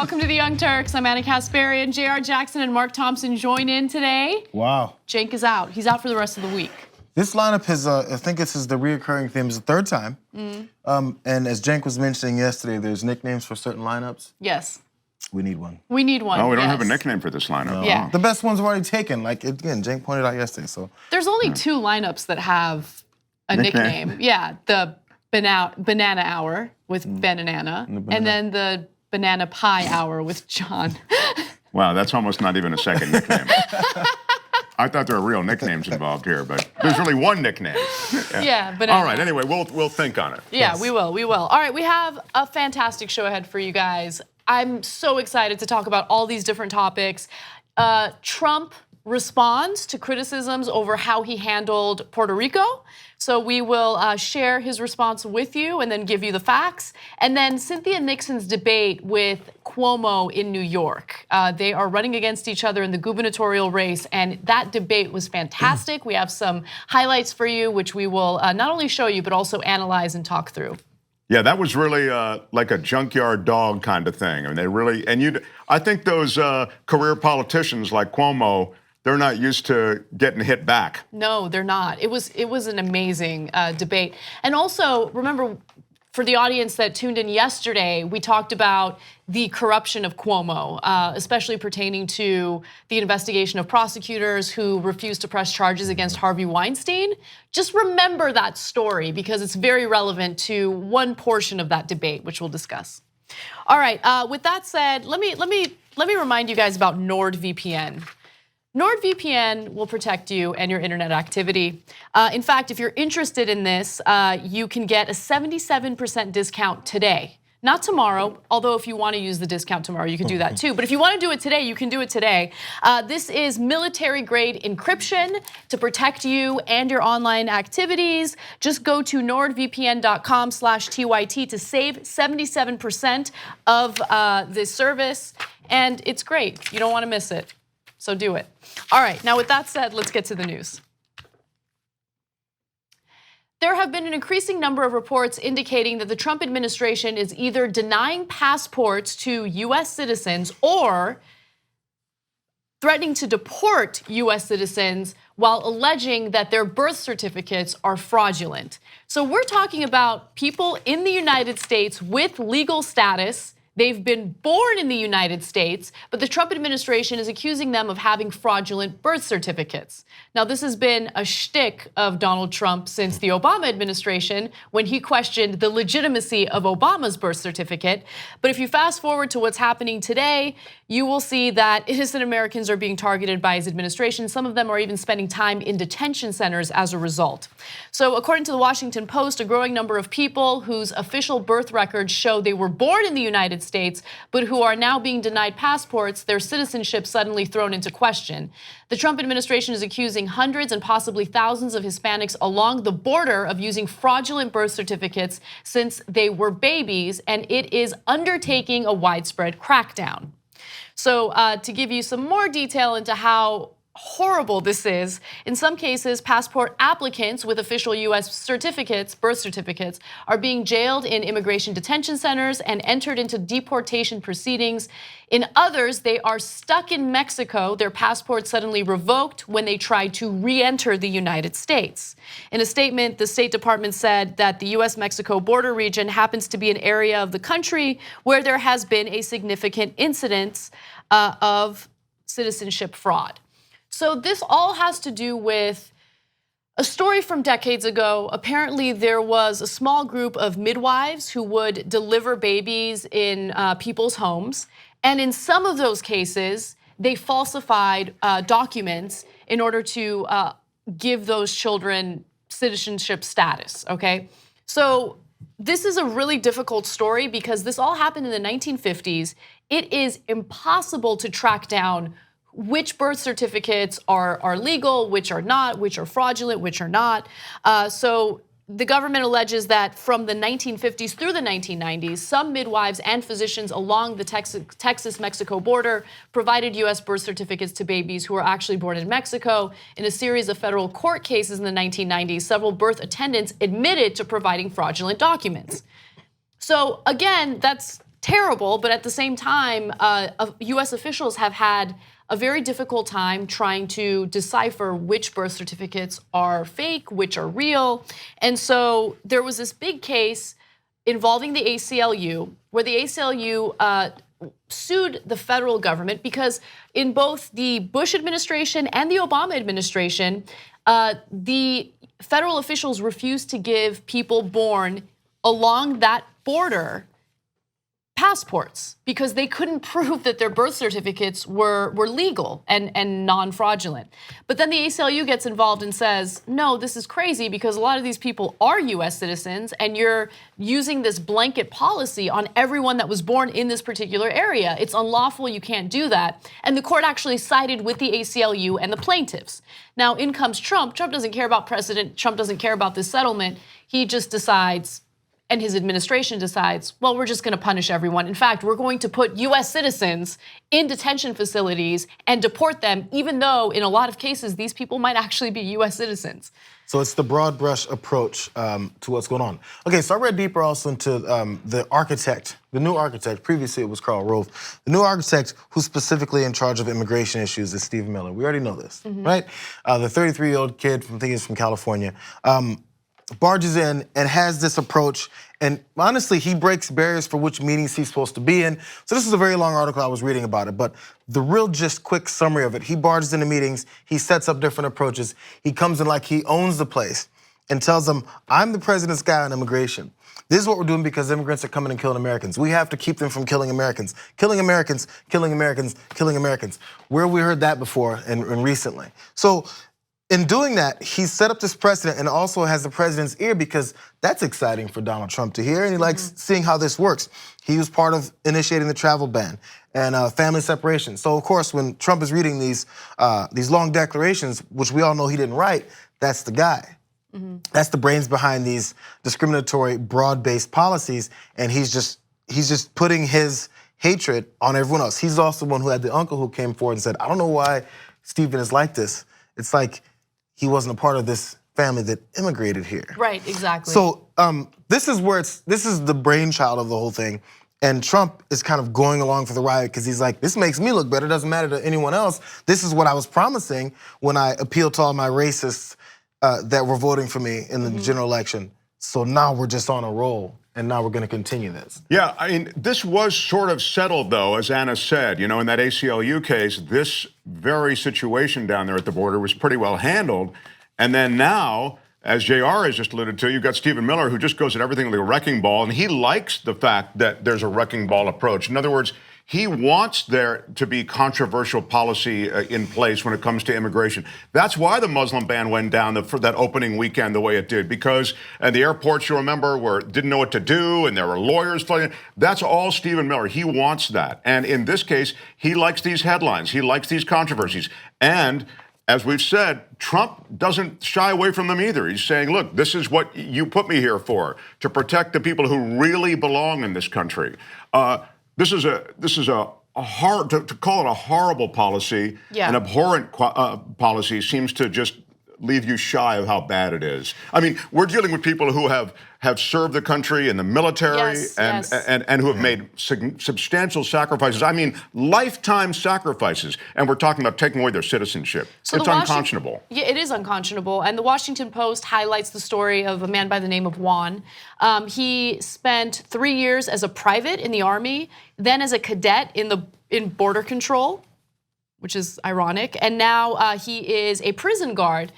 welcome to the Young Turks. I'm Anna Kasparian. J.R. Jackson and Mark Thompson join in today. Wow. Cenk is out. He's out for the rest of the week. This lineup is, I think this is the reoccurring theme. It's the third time. And as Cenk was mentioning yesterday, there's nicknames for certain lineups. Yes. We need one. We need one. Oh, we don't have a nickname for this lineup. No. Yeah. The best ones were already taken. Like, again, Cenk pointed out yesterday, so. There's only two lineups that have a nickname. Yeah, the Banana Hour with Ben and Anna, and then the Banana Pie Hour with John. Wow, that's almost not even a second nickname. I thought there were real nicknames involved here, but there's really one nickname. Yeah, but all right. Anyway, we'll think on it. Yeah, yes. we will. All right, we have a fantastic show ahead for you guys. I'm so excited to talk about all these different topics. Trump responds to criticisms over how he handled Puerto Rico. So we will share his response with you and then give you the facts. And then Cynthia Nixon's debate with Cuomo in New York. They are running against each other in the gubernatorial race, and that debate was fantastic. We have some highlights for you, which we will not only show you, but also analyze and talk through. Yeah, that was really like a junkyard dog kind of thing. I mean, they really, and I think those career politicians like Cuomo, they're not used to getting hit back. No, they're not. It was an amazing debate. And also, remember, for the audience that tuned in yesterday, we talked about the corruption of Cuomo, especially pertaining to the investigation of prosecutors who refused to press charges against Harvey Weinstein. Just remember that story because it's very relevant to one portion of that debate, which we'll discuss. All right, with that said, let me remind you guys about NordVPN. NordVPN will protect you and your internet activity. In fact, if you're interested in this, you can get a 77% discount today. Not tomorrow, although if you want to use the discount tomorrow, you can do that too. But if you want to do it today, you can do it today. This is military-grade encryption to protect you and your online activities. Just go to nordvpn.com/TYT to save 77% of this service. And it's great. You don't want to miss it. So do it. All right, now with that said, let's get to the news. There have been an increasing number of reports indicating that the Trump administration is either denying passports to US citizens or threatening to deport US citizens while alleging that their birth certificates are fraudulent. So we're talking about people in the United States with legal status. They've been born in the United States, but the Trump administration is accusing them of having fraudulent birth certificates. Now, this has been a shtick of Donald Trump since the Obama administration when he questioned the legitimacy of Obama's birth certificate. But if you fast forward to what's happening today, you will see that innocent Americans are being targeted by his administration. Some of them are even spending time in detention centers as a result. So according to the Washington Post, a growing number of people whose official birth records show they were born in the United States, but who are now being denied passports, their citizenship suddenly thrown into question. The Trump administration is accusing hundreds and possibly thousands of Hispanics along the border of using fraudulent birth certificates since they were babies, and it is undertaking a widespread crackdown. So to give you some more detail into how horrible this is, in some cases, passport applicants with official US certificates, birth certificates, are being jailed in immigration detention centers and entered into deportation proceedings. In others, they are stuck in Mexico, their passports suddenly revoked when they try to re-enter the United States. In a statement, the State Department said that the US-Mexico border region happens to be an area of the country where there has been a significant incidence of citizenship fraud. So this all has to do with a story from decades ago. Apparently there was a small group of midwives who would deliver babies in people's homes. And in some of those cases, they falsified documents in order to give those children citizenship status, okay? So this is a really difficult story because this all happened in the 1950s. It is impossible to track down which birth certificates are legal, which are not, which are fraudulent, which are not. So the government alleges that from the 1950s through the 1990s, some midwives and physicians along the Texas-Mexico border provided US birth certificates to babies who were actually born in Mexico. In a series of federal court cases in the 1990s, several birth attendants admitted to providing fraudulent documents. So again, that's terrible, but at the same time, U.S. officials have had a very difficult time trying to decipher which birth certificates are fake, which are real. And so there was this big case involving the ACLU, where the ACLU sued the federal government because in both the Bush administration and the Obama administration, the federal officials refused to give people born along that border passports because they couldn't prove that their birth certificates were legal and non-fraudulent. But then the ACLU gets involved and says, no, this is crazy because a lot of these people are US citizens and you're using this blanket policy on everyone that was born in this particular area. It's unlawful, you can't do that. And the court actually sided with the ACLU and the plaintiffs. Now in comes Trump. Trump doesn't care about precedent. Trump doesn't care about this settlement. He just decides, and his administration decides, well, we're just going to punish everyone. In fact, we're going to put US citizens in detention facilities and deport them, even though in a lot of cases, these people might actually be US citizens. So it's the broad brush approach to what's going on. Okay, so I read deeper also into the architect, the new architect. Previously it was Karl Rove. The new architect who's specifically in charge of immigration issues is Stephen Miller. We already know this, right? The 33-year-old kid from, I think he's from California, barges in and has this approach, and honestly, he breaks barriers for which meetings he's supposed to be in. So this is a very long article, I was reading about it, but the real just quick summary of it, he barges into meetings, he sets up different approaches, he comes in like he owns the place and tells them, I'm the president's guy on immigration. This is what we're doing because immigrants are coming and killing Americans. We have to keep them from killing Americans. Killing Americans, killing Americans, killing Americans. Where have we heard that before and recently? So in doing that, he set up this precedent and also has the president's ear because that's exciting for Donald Trump to hear, and he likes seeing how this works. He was part of initiating the travel ban and family separation. So of course, when Trump is reading these long declarations, which we all know he didn't write, that's the guy. That's the brains behind these discriminatory, broad-based policies, and he's just putting his hatred on everyone else. He's also the one who had the uncle who came forward and said, I don't know why Stephen is like this. It's like he wasn't a part of this family that immigrated here. Right, exactly. So this is the brainchild of the whole thing. And Trump is kind of going along for the ride because he's like, this makes me look better, doesn't matter to anyone else. This is what I was promising when I appealed to all my racists that were voting for me in the general election. So now we're just on a roll. And now we're going to continue this. Yeah, I mean, this was sort of settled, though, as Anna said. You know, in that ACLU case, this very situation down there at the border was pretty well handled. And then now, as JR has just alluded to, you've got Stephen Miller, who just goes at everything like a wrecking ball, and he likes the fact that there's a wrecking ball approach. In other words, he wants there to be controversial policy in place when it comes to immigration. That's why the Muslim ban went down for that opening weekend the way it did, because the airports, you remember, didn't know what to do, and there were lawyers flooding. That's all Stephen Miller. He wants that. And in this case, he likes these headlines. He likes these controversies. And as we've said, Trump doesn't shy away from them either. He's saying, look, this is what you put me here for, to protect the people who really belong in this country. This is a hard, to call it a horrible policy, an abhorrent policy seems to just leave you shy of how bad it is. I mean, we're dealing with people who have served the country in the military and who have made substantial sacrifices. I mean, lifetime sacrifices. And we're talking about taking away their citizenship. So it's unconscionable. Yeah, it is unconscionable. And the Washington Post highlights the story of a man by the name of Juan. He spent 3 years as a private in the Army, then as a cadet in border control, which is ironic. And now he is a prison guard.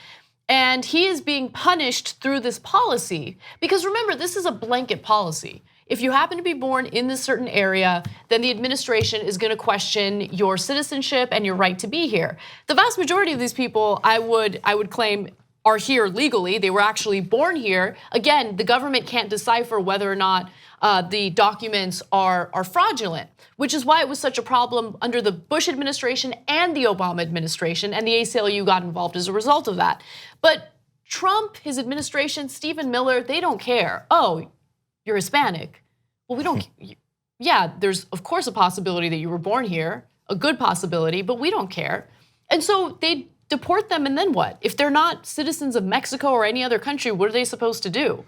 And he is being punished through this policy. Because remember, this is a blanket policy. If you happen to be born in this certain area, then the administration is going to question your citizenship and your right to be here. The vast majority of these people, I would claim, are here legally. They were actually born here. Again, the government can't decipher whether or not the documents are fraudulent, which is why it was such a problem under the Bush administration and the Obama administration, and the ACLU got involved as a result of that. But Trump, his administration, Stephen Miller, they don't care. Oh, you're Hispanic. Well, we don't, yeah, there's of course a possibility that you were born here, a good possibility, but we don't care. And so they deport them, and then what? If they're not citizens of Mexico or any other country, what are they supposed to do?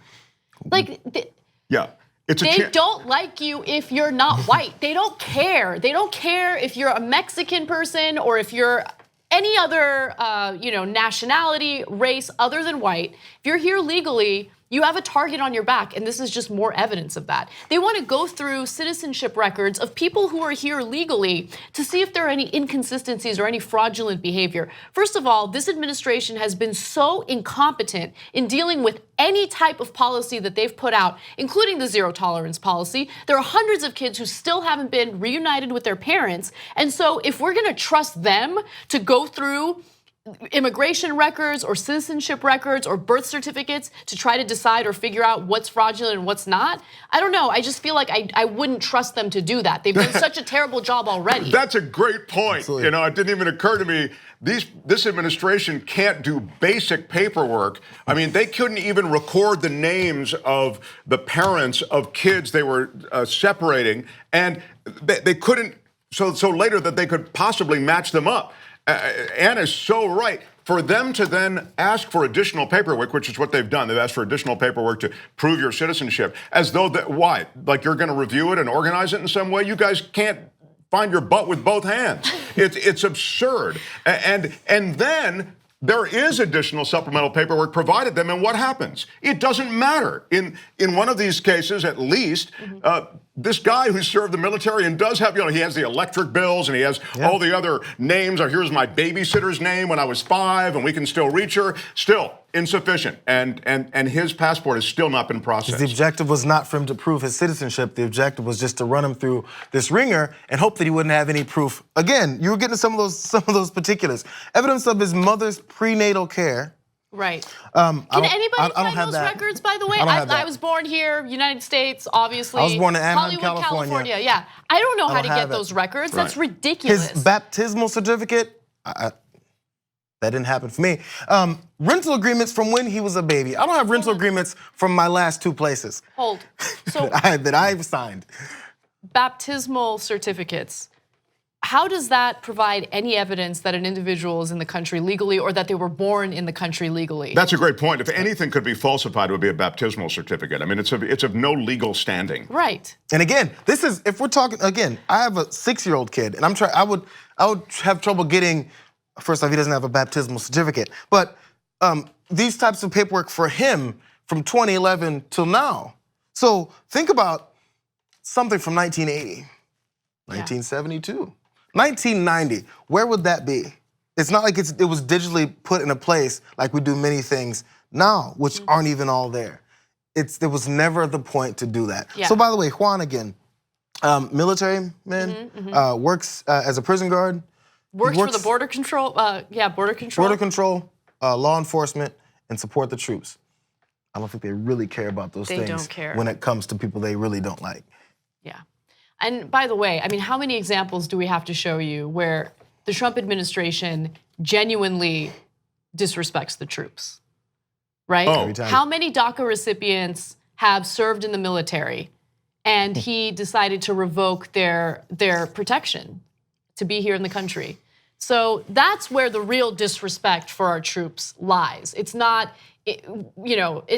Yeah. They don't like you if you're not white. They don't care. They don't care if you're a Mexican person or if you're any other nationality, race other than white. If you're here legally, you have a target on your back, and this is just more evidence of that. They want to go through citizenship records of people who are here legally to see if there are any inconsistencies or any fraudulent behavior. First of all, this administration has been so incompetent in dealing with any type of policy that they've put out, including the zero tolerance policy. There are hundreds of kids who still haven't been reunited with their parents. And so if we're gonna trust them to go through immigration records or citizenship records or birth certificates to try to decide or figure out what's fraudulent and what's not, I don't know. I just feel like I wouldn't trust them to do that. They've done such a terrible job already. That's a great point. Absolutely. You know, it didn't even occur to me. This administration can't do basic paperwork. I mean, they couldn't even record the names of the parents of kids they were separating, and they couldn't, so later that they could possibly match them up. Anna's so right. For them to then ask for additional paperwork, which is what they've done, they've asked for additional paperwork to prove your citizenship, as though why? Like you're going to review it and organize it in some way? You guys can't find your butt with both hands. It's absurd. And then there is additional supplemental paperwork provided them, and what happens? It doesn't matter. In one of these cases, at least, this guy who served the military and does have, he has the electric bills and he has all the other names. Or here's my babysitter's name when I was 5, and we can still reach her. Still insufficient, and his passport has still not been processed. The objective was not for him to prove his citizenship. The objective was just to run him through this ringer and hope that he wouldn't have any proof. Again, you were getting some of those particulars. Evidence of his mother's prenatal care. Right. Can anybody find those records, by the way? I was born here, United States, obviously. I was born in Anaheim, Hollywood, California. Yeah. I don't know how to get those records. Right. That's ridiculous. His baptismal certificate, that didn't happen for me. Rental agreements from when he was a baby. I don't have rental agreements from my last 2 places. Hold. So that I've signed. Baptismal certificates. How does that provide any evidence that an individual is in the country legally or that they were born in the country legally? That's a great point. If anything could be falsified, it would be a baptismal certificate. I mean, it's of no legal standing. Right. And again, this is, if we're talking, again, I have a 6-year-old kid, and I would have trouble getting, first off, he doesn't have a baptismal certificate, but these types of paperwork for him from 2011 till now. So think about something from 1980, 1972. 1990, where would that be? It's not like it was digitally put in a place like we do many things now, which aren't even all there. There was never the point to do that. Yeah. So by the way, Juan again, military man, works as a prison guard. Works for the border control, border control. Border control, law enforcement, and support the troops. I don't think they really care about those things. They don't care when it comes to people they really don't like. Yeah. And by the way, I mean, how many examples do we have to show you where the Trump administration genuinely disrespects the troops, right? Oh. How many DACA recipients have served in the military and he decided to revoke their protection to be here in the country? So that's where the real disrespect for our troops lies. It's not, it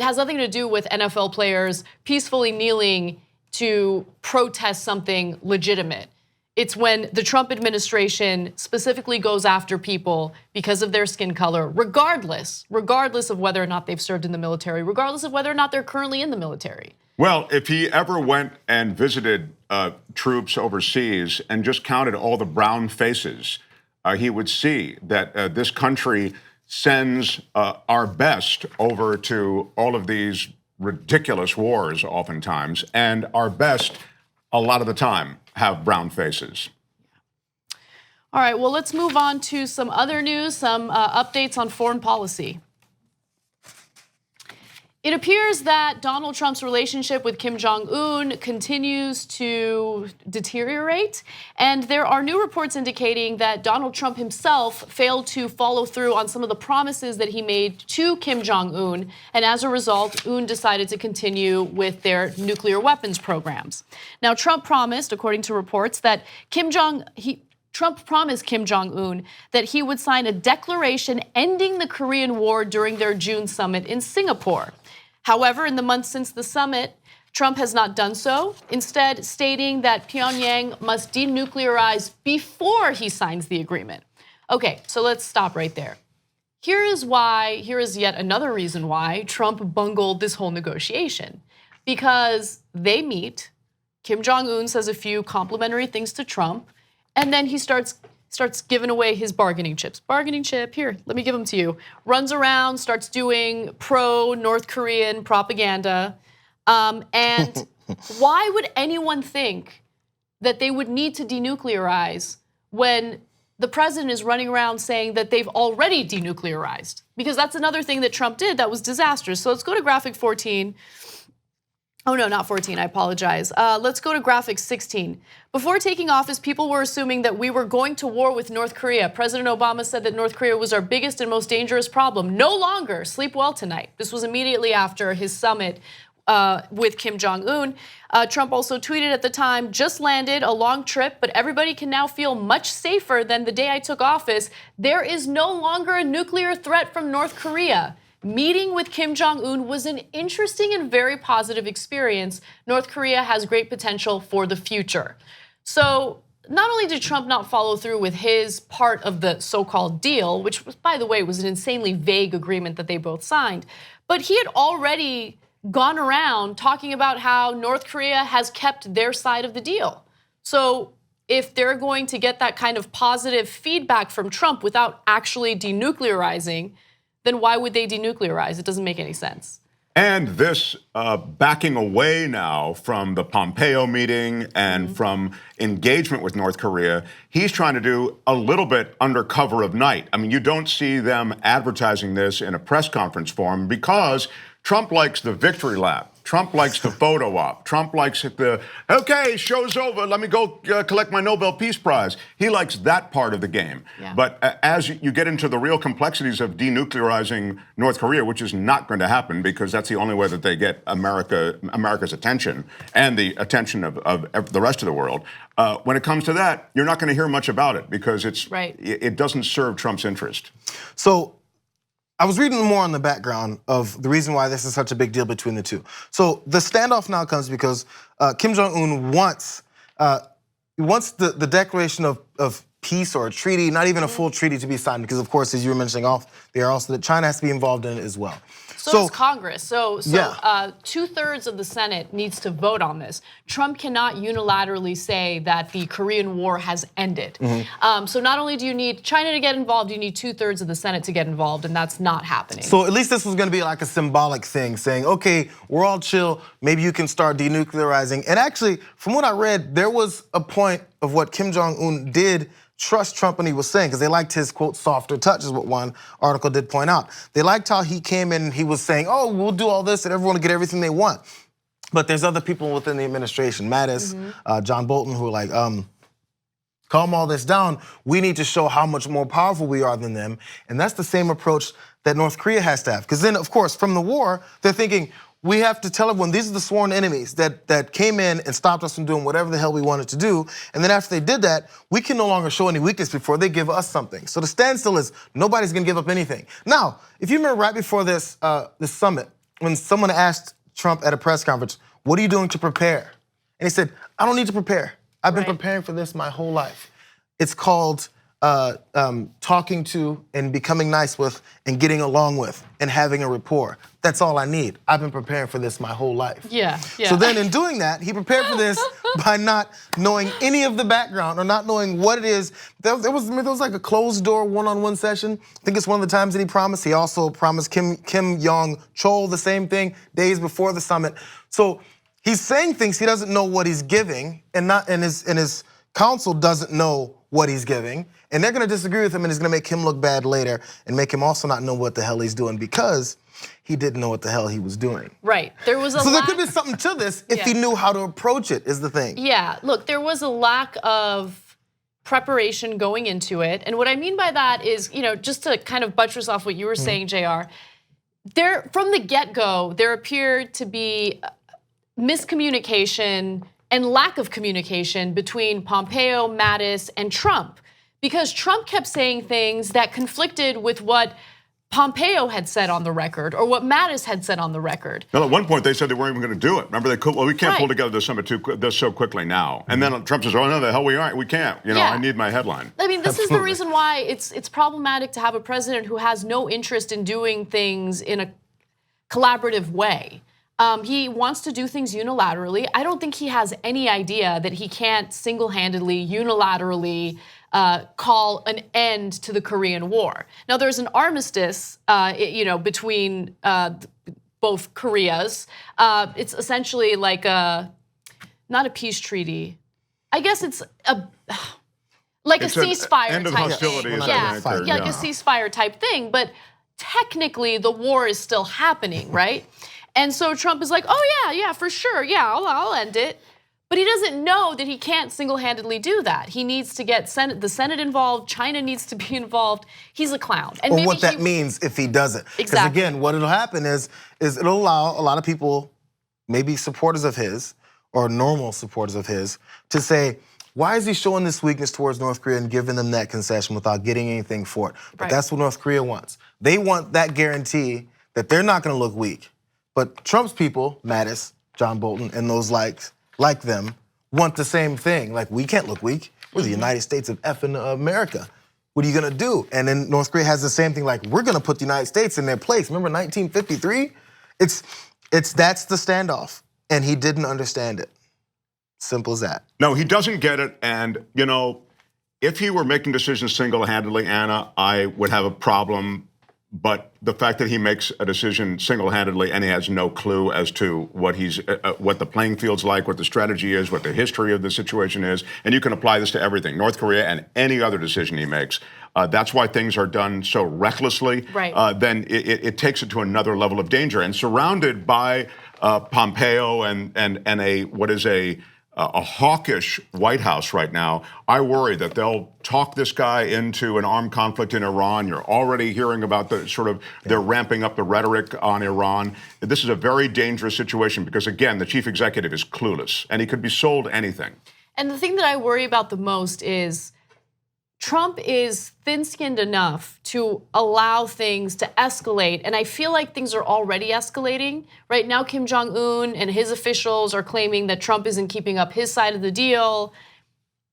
has nothing to do with NFL players peacefully kneeling to protest something legitimate. It's when the Trump administration specifically goes after people because of their skin color, regardless of whether or not they've served in the military, regardless of whether or not they're currently in the military. Well, if he ever went and visited troops overseas and just counted all the brown faces, he would see that this country sends our best over to all of these ridiculous wars oftentimes, and our best, a lot of the time, have brown faces. All right, well, let's move on to some other news, some updates on foreign policy. It appears that Donald Trump's relationship with Kim Jong-un continues to deteriorate, and there are new reports indicating that Donald Trump himself failed to follow through on some of the promises that he made to Kim Jong-un, and as a result, Un decided to continue with their nuclear weapons programs. Now, Trump promised, according to reports, that Trump promised Kim Jong-un that he would sign a declaration ending the Korean War during their June summit in Singapore. However, in the months since the summit, Trump has not done so, instead stating that Pyongyang must denuclearize before he signs the agreement. Okay, so let's stop right there. Here is yet another reason why Trump bungled this whole negotiation. Because they meet, Kim Jong-un says a few complimentary things to Trump, and then he starts giving away his bargaining chips. Bargaining chip, here, let me give them to you. Runs around, starts doing pro-North Korean propaganda. And why would anyone think that they would need to denuclearize when the president is running around saying that they've already denuclearized? Because that's another thing that Trump did that was disastrous. So let's go to graphic 14. Oh no, not 14, I apologize. Let's go to graphic 16. Before taking office, people were assuming that we were going to war with North Korea. President Obama said that North Korea was our biggest and most dangerous problem. No longer. Sleep well tonight. This was immediately after his summit with Kim Jong-un. Trump also tweeted at the time, just landed a long trip, but everybody can now feel much safer than the day I took office. There is no longer a nuclear threat from North Korea. Meeting with Kim Jong-un was an interesting and very positive experience. North Korea has great potential for the future. So not only did Trump not follow through with his part of the so-called deal, which, by the way, was an insanely vague agreement that they both signed, but he had already gone around talking about how North Korea has kept their side of the deal. So if they're going to get that kind of positive feedback from Trump without actually denuclearizing, then why would they denuclearize? It doesn't make any sense. And this backing away now from the Pompeo meeting and from engagement with North Korea, he's trying to do a little bit under cover of night. I mean, you don't see them advertising this in a press conference forum because Trump likes the victory lap. Trump likes the photo op. Trump likes the, okay, show's over, let me go collect my Nobel Peace Prize. He likes that part of the game. Yeah. But as you get into the real complexities of denuclearizing North Korea, which is not going to happen because that's the only way that they get America's attention and the attention of the rest of the world, when it comes to that, you're not going to hear much about it because it doesn't serve Trump's interest. So I was reading more on the background of the reason why this is such a big deal between the two. So the standoff now comes because Kim Jong-un wants the declaration of peace or a treaty, not even a full treaty, to be signed because, of course, as you were mentioning that China has to be involved in it as well. So does Congress. So 2/3 of the Senate needs to vote on this. Trump cannot unilaterally say that the Korean War has ended. So not only do you need China to get involved, you need 2/3 of the Senate to get involved, and that's not happening. So at least this was going to be like a symbolic thing, saying, okay, we're all chill, maybe you can start denuclearizing. And actually, from what I read, there was a point of what Kim Jong-un did trust Trump when he was saying, because they liked his, quote, softer touch, is what one article did point out. They liked how he came in and he was saying, oh, we'll do all this and everyone will get everything they want. But there's other people within the administration, Mattis, John Bolton, who are like, calm all this down. We need to show how much more powerful we are than them. And that's the same approach that North Korea has to have. Because then, of course, from the war, they're thinking, we have to tell everyone these are the sworn enemies that came in and stopped us from doing whatever the hell we wanted to do. And then after they did that, we can no longer show any weakness before they give us something. So the standstill is nobody's gonna give up anything. Now, if you remember right before this summit, when someone asked Trump at a press conference, what are you doing to prepare? And he said, I don't need to prepare. I've been preparing for this my whole life. It's called talking to and becoming nice with and getting along with and having a rapport. That's all I need. I've been preparing for this my whole life. Yeah. So then in doing that, he prepared for this by not knowing any of the background or not knowing what it is. There was like a closed door one-on-one session. I think it's one of the times that he promised. He also promised Kim Jong-chol the same thing days before the summit. So he's saying things he doesn't know what he's giving, and his council doesn't know what he's giving, and they're gonna disagree with him, and it's gonna make him look bad later and make him also not know what the hell he's doing because he didn't know what the hell he was doing. Right, there was a So there could be something to this if he knew how to approach it, is the thing. Yeah, look, there was a lack of preparation going into it, and what I mean by that is, just to kind of buttress off what you were saying, JR, from the get-go, there appeared to be miscommunication and lack of communication between Pompeo, Mattis, and Trump. Because Trump kept saying things that conflicted with what Pompeo had said on the record, or what Mattis had said on the record. Well, at one point they said they weren't even going to do it. Remember, they could. Well, we can't Right. pull together this summit this so quickly now. And then Trump says, "Oh no, the hell we aren't. We can't. You know, Yeah. I need my headline." I mean, this is the reason why it's problematic to have a president who has no interest in doing things in a collaborative way. He wants to do things unilaterally. I don't think he has any idea that he can't single-handedly, unilaterally call an end to the Korean War. Now, there's an armistice, between both Koreas. It's essentially like not a peace treaty. I guess it's like It's a an ceasefire end of type hostilities, thing. I Yeah, think, like a ceasefire type thing. But technically, the war is still happening, right? And so Trump is like, oh yeah, for sure, yeah, I'll end it. But he doesn't know that he can't single-handedly do that. He needs to get the Senate involved. China needs to be involved. He's a clown. And Or what that means if he doesn't. Because Exactly. again, what it'll happen is it'll allow a lot of people, maybe supporters of his or normal supporters of his, to say, why is he showing this weakness towards North Korea and giving them that concession without getting anything for it? But Right. that's what North Korea wants. They want that guarantee that they're not going to look weak. But Trump's people, Mattis, John Bolton, and those like them, want the same thing. Like, we can't look weak. We're the United States of effing America. What are you gonna do? And then North Korea has the same thing, like, we're gonna put the United States in their place. Remember 1953? That's the standoff. And he didn't understand it. Simple as that. No, he doesn't get it. And, you know, if he were making decisions single-handedly, Anna, I would have a problem. But the fact that he makes a decision single-handedly and he has no clue as to what the playing field's like, what the strategy is, what the history of the situation is, and you can apply this to everything, North Korea and any other decision he makes. That's why things are done so recklessly. Right. Then it takes it to another level of danger. And surrounded by Pompeo and a hawkish White House right now, I worry that they'll talk this guy into an armed conflict in Iran. You're already hearing about they're ramping up the rhetoric on Iran. This is a very dangerous situation because, again, the chief executive is clueless and he could be sold anything. And the thing that I worry about the most is Trump is thin-skinned enough to allow things to escalate, and I feel like things are already escalating. Right now, Kim Jong-un and his officials are claiming that Trump isn't keeping up his side of the deal.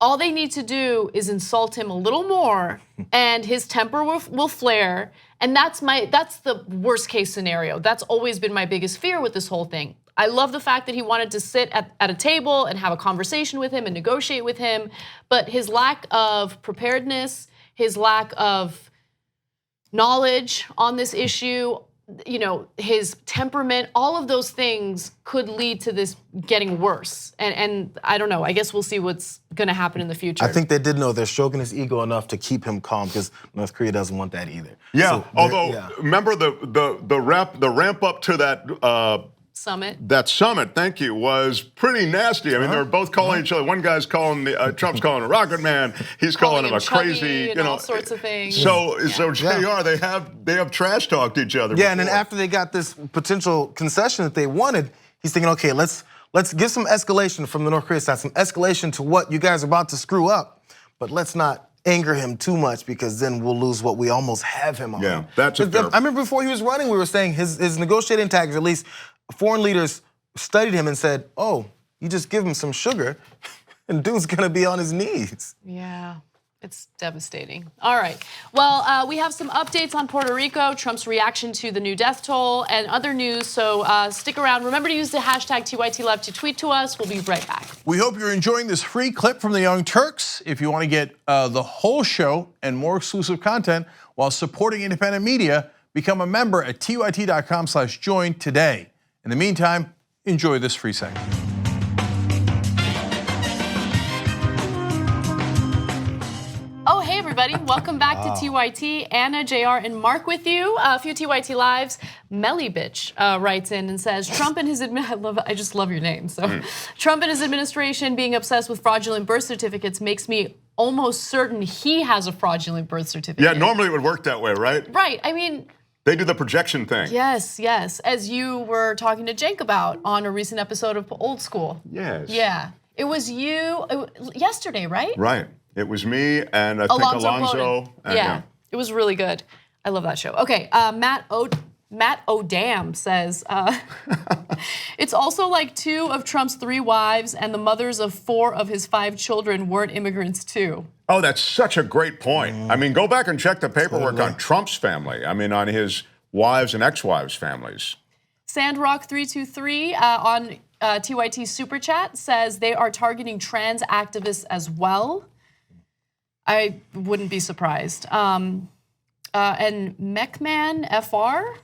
All they need to do is insult him a little more, and his temper will flare, and that's the worst-case scenario. That's always been my biggest fear with this whole thing. I love the fact that he wanted to sit at a table and have a conversation with him and negotiate with him, but his lack of preparedness, his lack of knowledge on this issue, his temperament, all of those things could lead to this getting worse. And I don't know, I guess we'll see what's gonna happen in the future. I think they did know they're stroking his ego enough to keep him calm because North Korea doesn't want that either. Yeah, So remember the ramp up to that Summit. That summit, thank you, was pretty nasty. I mean, they were both calling each other. One guy's calling Trump's calling a rocket man. He's calling him a crazy, and all sorts of things. So JR, they have trash talked each other. Yeah, and then before. after they got this potential concession that they wanted, he's thinking, okay, let's get some escalation from the North Korea side, some escalation to what you guys are about to screw up, but let's not anger him too much because then we'll lose what we almost have him on. Yeah, that's a fair. I remember before he was running, we were saying his negotiating tactics, at least foreign leaders studied him and said, oh, you just give him some sugar and dude's gonna be on his knees. Yeah, it's devastating. All right, well, we have some updates on Puerto Rico, Trump's reaction to the new death toll, and other news, so stick around. Remember to use the hashtag TYTLive to tweet to us. We'll be right back. We hope you're enjoying this free clip from the Young Turks. If you want to get the whole show and more exclusive content while supporting independent media, become a member at tyt.com/join today. In the meantime, enjoy this free segment. Oh, hey everybody, welcome back to TYT. Anna, JR, and Mark with you. A few TYT Lives. Melly Bitch writes in and says, Trump and his I just love your name. So, Trump and his administration being obsessed with fraudulent birth certificates makes me almost certain he has a fraudulent birth certificate. Yeah, normally it would work that way, right? Right, I mean, they do the projection thing. yes, as you were talking to Jake about on a recent episode of Old School. Yes. Yeah, it was you yesterday, right? Right. It was me and I think Alonzo. Yeah, it was really good. I love that show. Okay, Matt O'Dam says, it's also like 2 of Trump's 3 wives and the mothers of 4 of his 5 children weren't immigrants too. Oh, that's such a great point. I mean, go back and check the paperwork on Trump's family. I mean, on his wives and ex-wives' families. Sandrock323 on TYT Super Chat says they are targeting trans activists as well. I wouldn't be surprised. And Mechman FR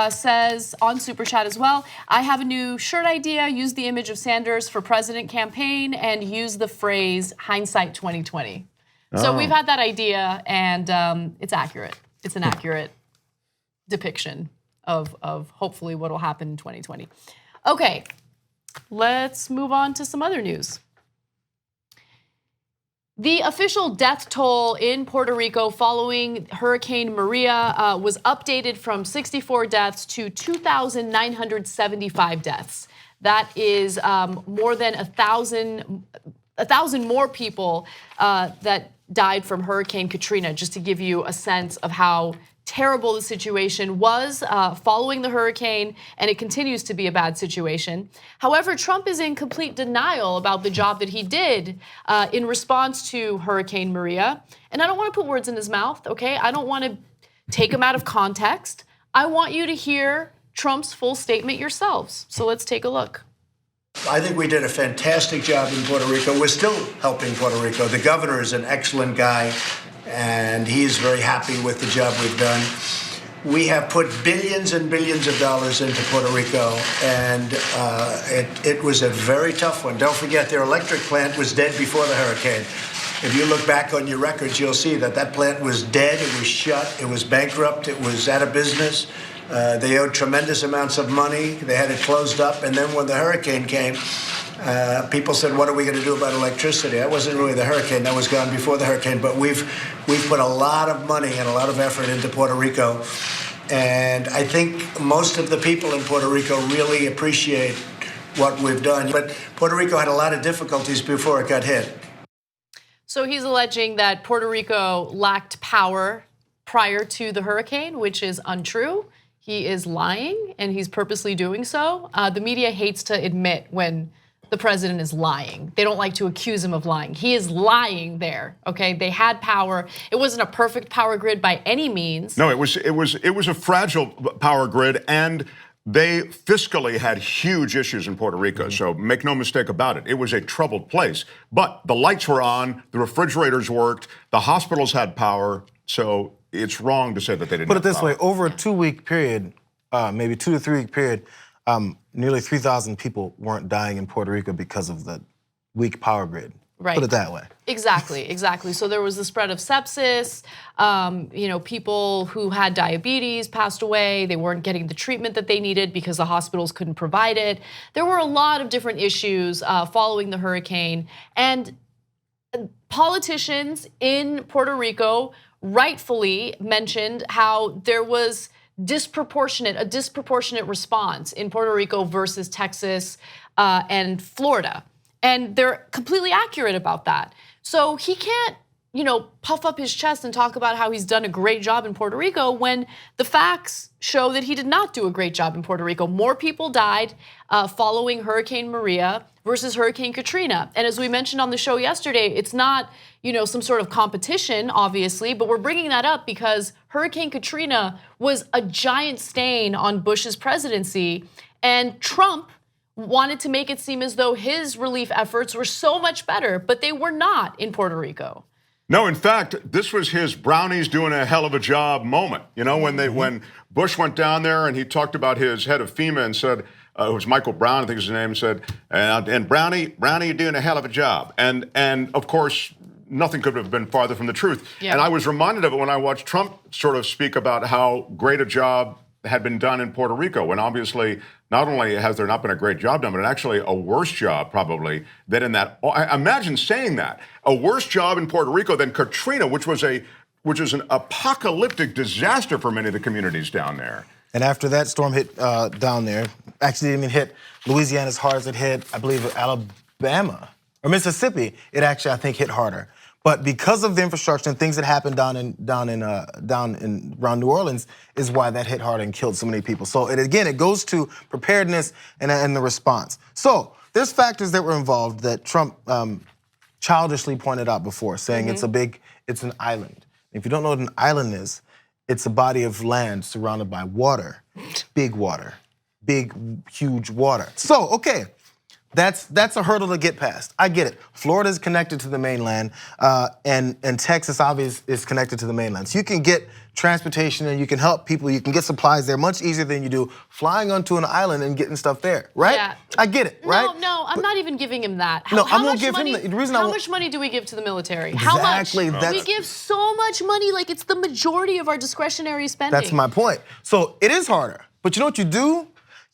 says on Super Chat as well, I have a new shirt idea. Use the image of Sanders for president campaign and use the phrase hindsight 2020. So we've had that idea, and it's accurate. It's an accurate depiction of hopefully what will happen in 2020. Okay, let's move on to some other news. The official death toll in Puerto Rico following Hurricane Maria was updated from 64 deaths to 2,975 deaths. That is more than 1,000 more people that died from Hurricane Katrina, just to give you a sense of how terrible the situation was following the hurricane, and it continues to be a bad situation. However, Trump is in complete denial about the job that he did in response to Hurricane Maria. And I don't want to put words in his mouth, okay? I don't want to take him out of context. I want you to hear Trump's full statement yourselves. So let's take a look. I think we did a fantastic job in Puerto Rico. We're still helping Puerto Rico. The governor is an excellent guy, and he is very happy with the job we've done. We have put billions and billions of dollars into Puerto Rico, and it was a very tough one. Don't forget, their electric plant was dead before the hurricane. If you look back on your records, you'll see that plant was dead, it was shut, it was bankrupt, it was out of business. They owed tremendous amounts of money. They had it closed up. And then when the hurricane came, people said, what are we going to do about electricity? That wasn't really the hurricane. That was gone before the hurricane. But we've put a lot of money and a lot of effort into Puerto Rico. And I think most of the people in Puerto Rico really appreciate what we've done. But Puerto Rico had a lot of difficulties before it got hit. So he's alleging that Puerto Rico lacked power prior to the hurricane, which is untrue. He is lying, and he's purposely doing so. The media hates to admit when the president is lying. They don't like to accuse him of lying. He is lying there, okay? They had power. It wasn't a perfect power grid by any means. No, it was a fragile power grid, and they fiscally had huge issues in Puerto Rico, so make no mistake about it. It was a troubled place. But the lights were on, the refrigerators worked, the hospitals had power, so it's wrong to say that they didn't Put it have this power. way, over a 2-week period, maybe 2 to 3 week period, nearly 3,000 people weren't dying in Puerto Rico because of the weak power grid. Right. Put it that way. Exactly. So there was the spread of sepsis. People who had diabetes passed away. They weren't getting the treatment that they needed because the hospitals couldn't provide it. There were a lot of different issues following the hurricane. And politicians in Puerto Rico rightfully mentioned how there was a disproportionate response in Puerto Rico versus Texas and Florida. And they're completely accurate about that. So he can't, puff up his chest and talk about how he's done a great job in Puerto Rico when the facts show that he did not do a great job in Puerto Rico. More people died following Hurricane Maria versus Hurricane Katrina. And as we mentioned on the show yesterday, it's not, some sort of competition, obviously, but we're bringing that up because Hurricane Katrina was a giant stain on Bush's presidency, and Trump wanted to make it seem as though his relief efforts were so much better, but they were not in Puerto Rico. No, in fact, this was his brownies doing a hell of a job moment. When Bush went down there and he talked about his head of FEMA and said, it was Michael Brown, I think his name, said, and Brownie, you're doing a hell of a job. And of course, nothing could have been farther from the truth. Yeah. And I was reminded of it when I watched Trump sort of speak about how great a job had been done in Puerto Rico, when obviously not only has there not been a great job done, but actually a worse job probably than in that. Imagine saying that, a worse job in Puerto Rico than Katrina, which was an apocalyptic disaster for many of the communities down there. And after that storm hit down there, actually didn't even hit Louisiana as hard as it hit, I believe, Alabama or Mississippi. It actually, I think, hit harder. But because of the infrastructure and things that happened down in around New Orleans is why that hit hard and killed so many people. So it goes to preparedness and the response. So there's factors that were involved that Trump childishly pointed out before, saying it's an island. If you don't know what an island is, it's a body of land surrounded by water, big, huge water. So, okay, that's a hurdle to get past. I get it. Florida is connected to the mainland, and Texas obviously is connected to the mainland. So you can get transportation and you can help people, you can get supplies there much easier than you do flying onto an island and getting stuff there, right? Yeah. I get it, right? No, I'm not even giving him that. I'm gonna give him the reason. How much money do we give to the military? Exactly, How much? We give so much money, like it's the majority of our discretionary spending. That's my point. So it is harder, but you know what you do?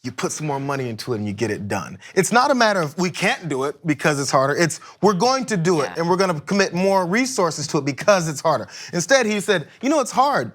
You put some more money into it and you get it done. It's not a matter of we can't do it because it's harder. It's we're going to do it and we're going to commit more resources to it because it's harder. Instead, he said, you know, it's hard.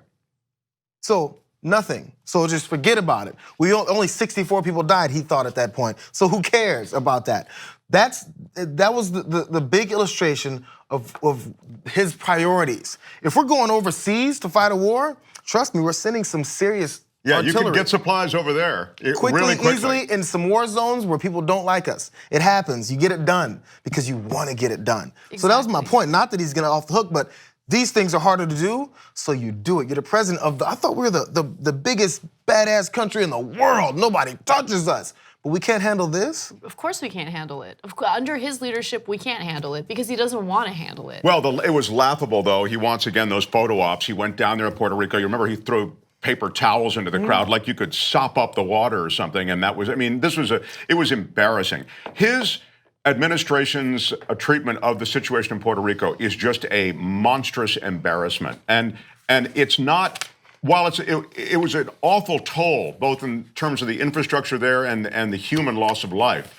So nothing. So just forget about it. Only 64 people died, he thought at that point. So who cares about that? That was the big illustration of his priorities. If we're going overseas to fight a war, trust me, we're sending some serious artillery. You can get supplies over there Quickly, easily, in some war zones where people don't like us. It happens. You get it done because you want to get it done. Exactly. So that was my point. Not that he's gonna off the hook, but these things are harder to do, so you do it. You're the president of I thought we were the biggest badass country in the world. Nobody touches us. But we can't handle this? Of course we can't handle it. Under his leadership, we can't handle it because he doesn't want to handle it. Well, it was laughable, though. He, once again, those photo ops, he went down there in Puerto Rico. You remember he threw paper towels into the crowd like you could sop up the water or something. And that was, I mean, it was embarrassing. His administration's treatment of the situation in Puerto Rico is just a monstrous embarrassment. And it's not, while it was an awful toll, both in terms of the infrastructure there and the human loss of life,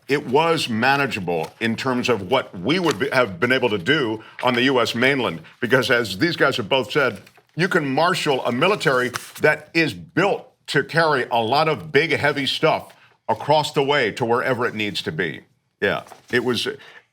it was manageable in terms of what we would have been able to do on the U.S. mainland. Because as these guys have both said, you can marshal a military that is built to carry a lot of big, heavy stuff across the way to wherever it needs to be. Yeah,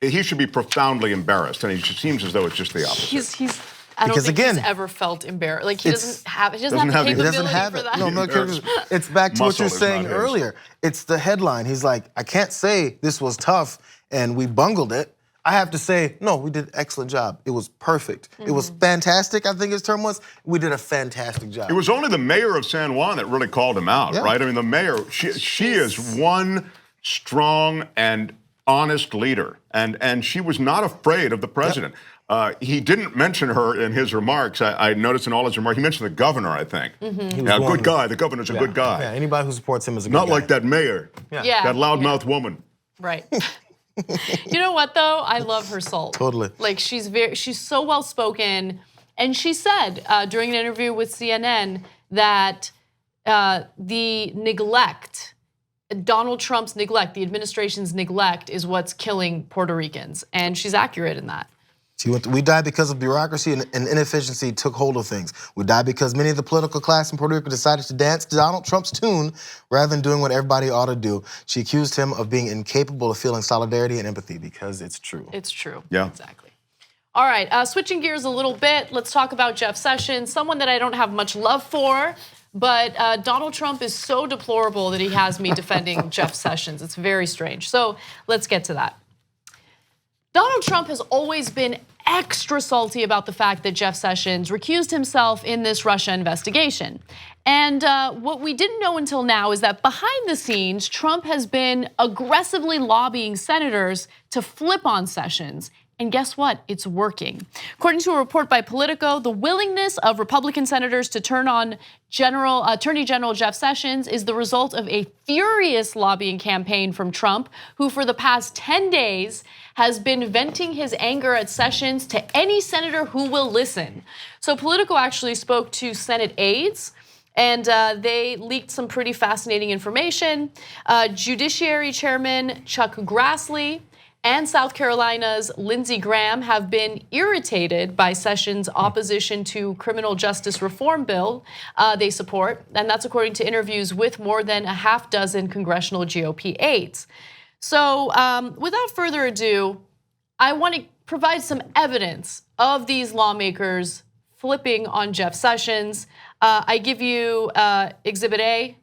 he should be profoundly embarrassed, and it seems as though it's just the opposite. I don't think he's ever felt embarrassed. Like he doesn't have the capability for that. No, it's back to what you were saying earlier. It's the headline. He's like, I can't say this was tough and we bungled it. I have to say, no, we did an excellent job. It was perfect. It was fantastic, I think his term was. We did a fantastic job. It was only the mayor of San Juan that really called him out, right? I mean, the mayor, she is one strong and honest leader, and she was not afraid of the president. He didn't mention her in his remarks. I noticed in all his remarks, he mentioned the governor, I think. Good guy. The governor's a good guy. Yeah, anybody who supports him is a good guy. Not like that mayor, that loudmouth woman. Right. You know what though? I love her soul. Totally. Like she's so well spoken, and she said during an interview with CNN that the neglect, Donald Trump's neglect, the administration's neglect, is what's killing Puerto Ricans, and she's accurate in that. We died because of bureaucracy and inefficiency took hold of things. We died because many of the political class in Puerto Rico decided to dance to Donald Trump's tune rather than doing what everybody ought to do. She accused him of being incapable of feeling solidarity and empathy because it's true. It's true. Yeah. Exactly. All right, switching gears a little bit, let's talk about Jeff Sessions, someone that I don't have much love for, but Donald Trump is so deplorable that he has me defending Jeff Sessions. It's very strange. So let's get to that. Donald Trump has always been extra salty about the fact that Jeff Sessions recused himself in this Russia investigation. And what we didn't know until now is that behind the scenes, Trump has been aggressively lobbying senators to flip on Sessions. And guess what? It's working. According to a report by Politico, the willingness of Republican senators to turn on Attorney General Jeff Sessions is the result of a furious lobbying campaign from Trump, who for the past 10 days has been venting his anger at Sessions to any senator who will listen. So Politico actually spoke to Senate aides, and they leaked some pretty fascinating information. Judiciary Chairman Chuck Grassley and South Carolina's Lindsey Graham have been irritated by Sessions' opposition to criminal justice reform bill they support, and that's according to interviews with more than a half dozen congressional GOP aides. So without further ado, I want to provide some evidence of these lawmakers flipping on Jeff Sessions. I give you Exhibit A,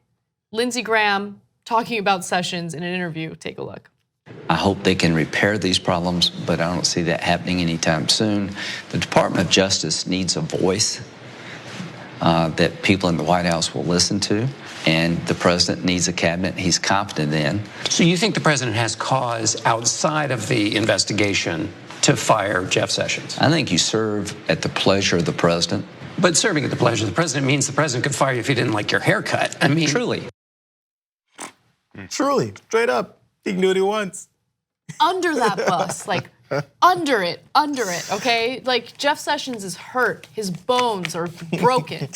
Lindsey Graham talking about Sessions in an interview. Take a look. I hope they can repair these problems, but I don't see that happening anytime soon. The Department of Justice needs a voice that people in the White House will listen to, and the president needs a cabinet he's confident in. So you think the president has cause outside of the investigation to fire Jeff Sessions? I think you serve at the pleasure of the president. But serving at the pleasure of the president means the president could fire you if he didn't like your haircut. I mean, Truly. Truly, straight up, he can do what he wants. Under that bus, like under it, okay? Like Jeff Sessions is hurt, his bones are broken.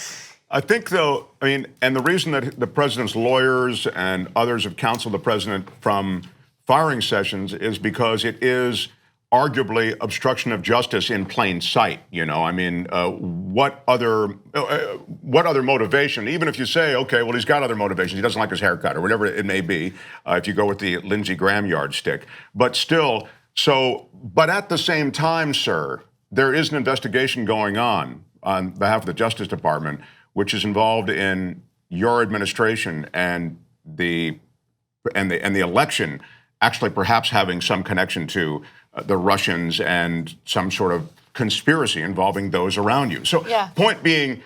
I think, though, I mean, and the reason that the president's lawyers and others have counseled the president from firing Sessions is because it is arguably obstruction of justice in plain sight. You know, I mean, what other motivation? Even if you say, okay, well, he's got other motivations. He doesn't like his haircut or whatever it may be. If you go with the Lindsey Graham yardstick, but still. So, but at the same time, sir, there is an investigation going on behalf of the Justice Department, which is involved in your administration and the election, actually perhaps having some connection to the Russians and some sort of conspiracy involving those around you. So, point being,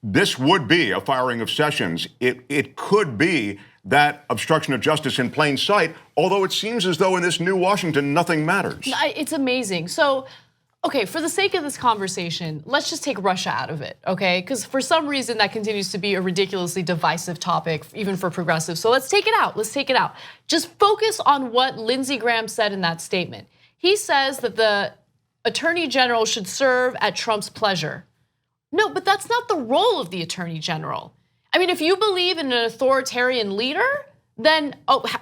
this would be a firing of Sessions. It could be that obstruction of justice in plain sight, although it seems as though in this new Washington, nothing matters. It's amazing. So, okay, for the sake of this conversation, let's just take Russia out of it, okay? Because for some reason that continues to be a ridiculously divisive topic, even for progressives. So let's take it out. Just focus on what Lindsey Graham said in that statement. He says that the Attorney General should serve at Trump's pleasure. No, but that's not the role of the Attorney General. I mean, if you believe in an authoritarian leader, then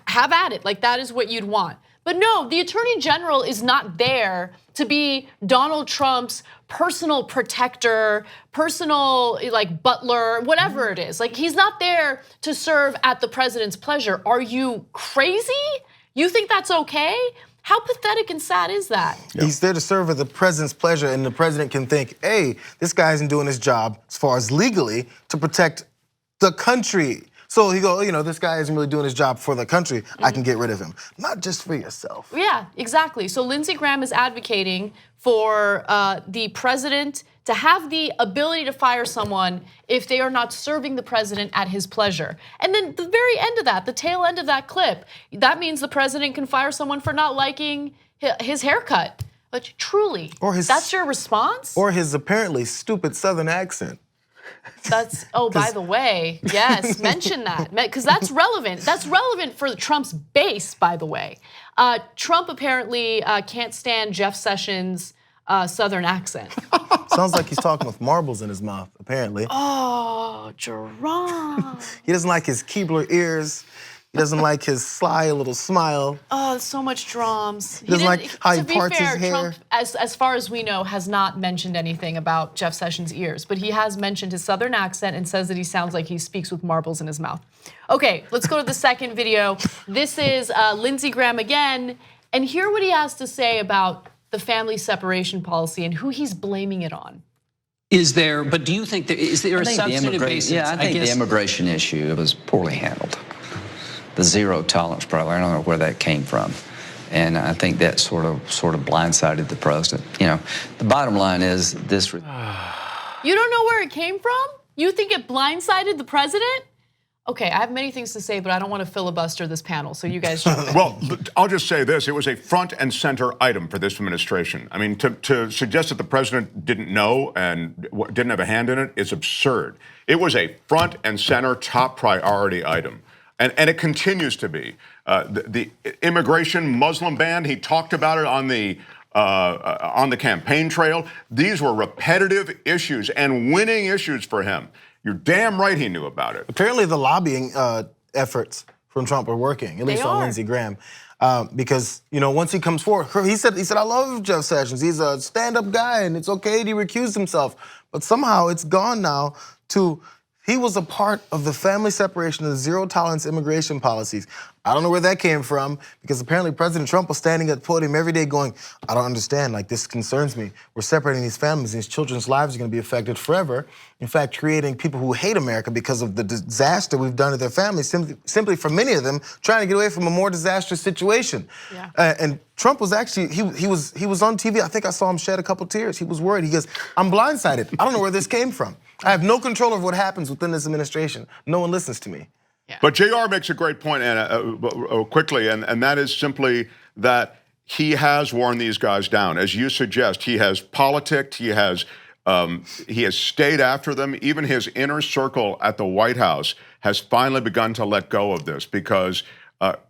have at it. Like, that is what you'd want. But no, the Attorney General is not there to be Donald Trump's personal protector, personal like butler, whatever it is. Like, he's not there to serve at the president's pleasure. Are you crazy? You think that's okay? How pathetic and sad is that? He's there to serve at the president's pleasure, and the president can think, hey, this guy isn't doing his job as far as legally to protect the country. So he go, you know, this guy isn't really doing his job for the country. I can get rid of him, not just for yourself. Yeah, exactly. So Lindsey Graham is advocating for the president to have the ability to fire someone if they are not serving the president at his pleasure. And then the very end of that, the tail end of that clip, that means the president can fire someone for not liking his haircut. But truly, that's your response? Or his apparently stupid Southern accent. That's, oh, by the way, yes, mention that, because that's relevant. That's relevant for Trump's base, by the way. Trump apparently can't stand Jeff Sessions' Southern accent. Sounds like he's talking with marbles in his mouth, apparently. Oh, Jerome. He doesn't like his Keebler ears. He doesn't like his sly little smile. Oh, so much drums. He doesn't like how he parts his hair. Trump, as far as we know, has not mentioned anything about Jeff Sessions' ears, but he has mentioned his Southern accent and says that he sounds like he speaks with marbles in his mouth. Okay, let's go to the second video. This is Lindsey Graham again, and hear what he has to say about the family separation policy and who he's blaming it on. But do you think is there a substantive basis? Yeah, I think the immigration issue was poorly handled. The zero tolerance program, I don't know where that came from. And I think that sort of blindsided the president. You know, the bottom line is this. You don't know where it came from? You think it blindsided the president? Okay, I have many things to say, but I don't want to filibuster this panel, so you guys jump in. Well, I'll just say this. It was a front and center item for this administration. I mean, to suggest that the president didn't know and didn't have a hand in it is absurd. It was a front and center top priority item. And it continues to be. The immigration Muslim ban, he talked about it on the campaign trail. These were repetitive issues and winning issues for him. You're damn right he knew about it. Apparently the lobbying efforts from Trump are working, at least on Lindsey Graham. Because, you know, once he comes forward, he said, I love Jeff Sessions. He's a stand-up guy and it's okay he recused himself. But somehow it's gone now to, he was a part of the family separation of the zero tolerance immigration policies. I don't know where that came from, because apparently President Trump was standing at the podium every day going, I don't understand, like, this concerns me. We're separating these families, these children's lives are gonna be affected forever. In fact, creating people who hate America because of the disaster we've done to their families, simply for many of them, trying to get away from a more disastrous situation. Yeah. And Trump was actually, he was on TV, I think I saw him shed a couple tears. He was worried, he goes, I'm blindsided, I don't know where this came from. I have no control over what happens within this administration. No one listens to me. Yeah. But JR makes a great point, Anna, quickly, and that is simply that he has worn these guys down. As you suggest, he has politicked, he has stayed after them. Even his inner circle at the White House has finally begun to let go of this, because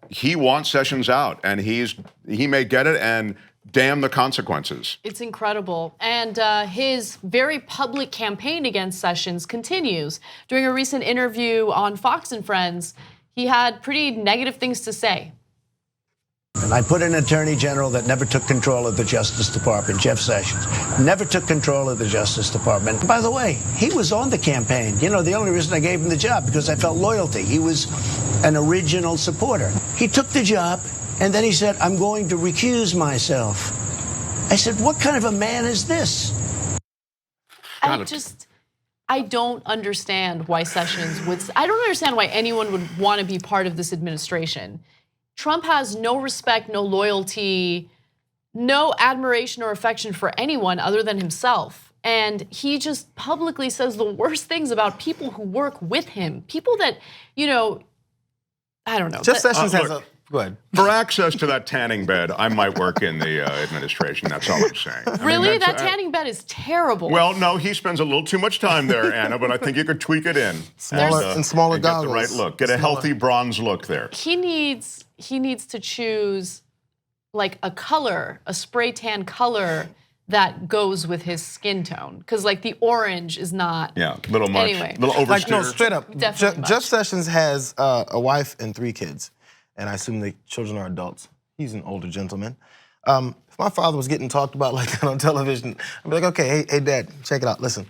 he wants Sessions out, and he may get it, and damn the consequences. It's incredible. And his very public campaign against Sessions continues. During a recent interview on Fox and Friends, he had pretty negative things to say. And I put an attorney general that never took control of the Justice Department, Jeff Sessions, never took control of the Justice Department. By the way, he was on the campaign. You know, the only reason I gave him the job, because I felt loyalty. He was an original supporter. He took the job, and then he said, I'm going to recuse myself. I said, what kind of a man is this? I don't understand why Sessions would, I don't understand why anyone would want to be part of this administration. Trump has no respect, no loyalty, no admiration or affection for anyone other than himself. And he just publicly says the worst things about people who work with him. People that, you know, I don't know. Jeff Sessions has a, go ahead. For access to that tanning bed, I might work in the administration. That's all I'm saying. Really? That tanning bed is terrible. Well, no, he spends a little too much time there, Anna, but I think you could tweak it in. Smaller and goggles. Get the right look. Get a healthy bronze look there. He needs to choose like a color, a spray tan color that goes with his skin tone. Because like the orange is not. Yeah, a little much. Anyway. A little oversteer. Like, no, straight up. Definitely Jeff Sessions has a wife and 3 kids. And I assume the children are adults. He's an older gentleman. If my father was getting talked about like that on television, I'd be like, okay, hey, Dad, check it out. Listen,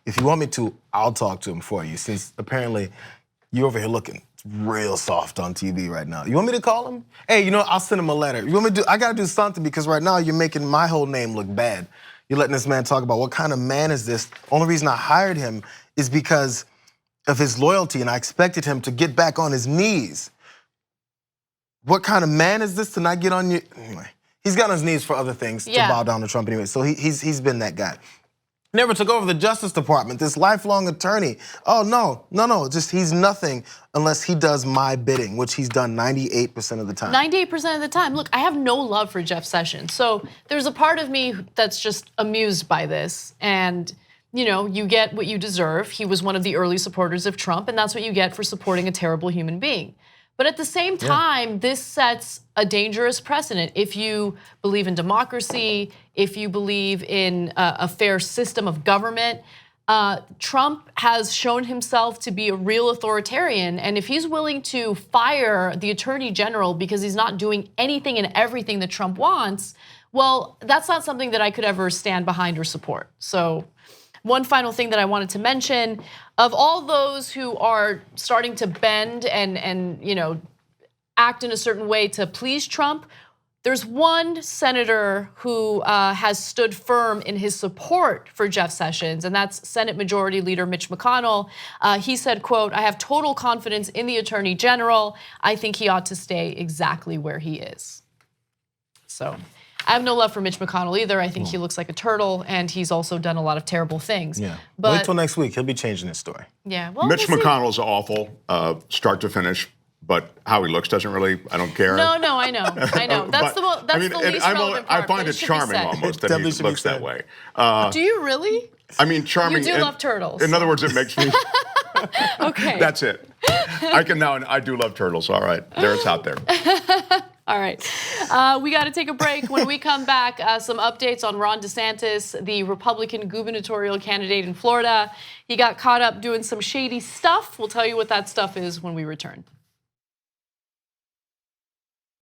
if you want me to, I'll talk to him for you, since apparently you're over here looking real soft on TV right now. You want me to call him? Hey, you know, I'll send him a letter. You want me to I gotta do something, because right now you're making my whole name look bad. You're letting this man talk about what kind of man is this. Only reason I hired him is because of his loyalty, and I expected him to get back on his knees. What kind of man is this to not get on your, anyway. He's got on his knees for other things to bow down to Trump anyway, so he's been that guy. Never took over the Justice Department, this lifelong attorney. Oh, no, just he's nothing unless he does my bidding, which he's done 98% of the time. 98% of the time. Look, I have no love for Jeff Sessions. So there's a part of me that's just amused by this. And, you know, you get what you deserve. He was one of the early supporters of Trump, and that's what you get for supporting a terrible human being. But at the same time, this sets a dangerous precedent. If you believe in democracy, if you believe in a fair system of government, Trump has shown himself to be a real authoritarian. And if he's willing to fire the attorney general because he's not doing anything and everything that Trump wants, well, that's not something that I could ever stand behind or support. So one final thing that I wanted to mention, of all those who are starting to bend and you know, act in a certain way to please Trump, there's one senator who has stood firm in his support for Jeff Sessions, and that's Senate Majority Leader Mitch McConnell. He said, quote, I have total confidence in the Attorney General. I think he ought to stay exactly where he is. So I have no love for Mitch McConnell either. I think he looks like a turtle, and he's also done a lot of terrible things. Yeah, but wait till next week. He'll be changing his story. Yeah, well, Mitch McConnell's awful, start to finish. But how he looks doesn't really, I don't care. No, I know. That's the least relevant part. I find it charming almost that he looks that way. Do you really? I mean, charming. You do love turtles. In other words, it makes me. Okay. That's it. I do love turtles. All right, it's out there. All right. We got to take a break. When we come back, some updates on Ron DeSantis, the Republican gubernatorial candidate in Florida. He got caught up doing some shady stuff. We'll tell you what that stuff is when we return.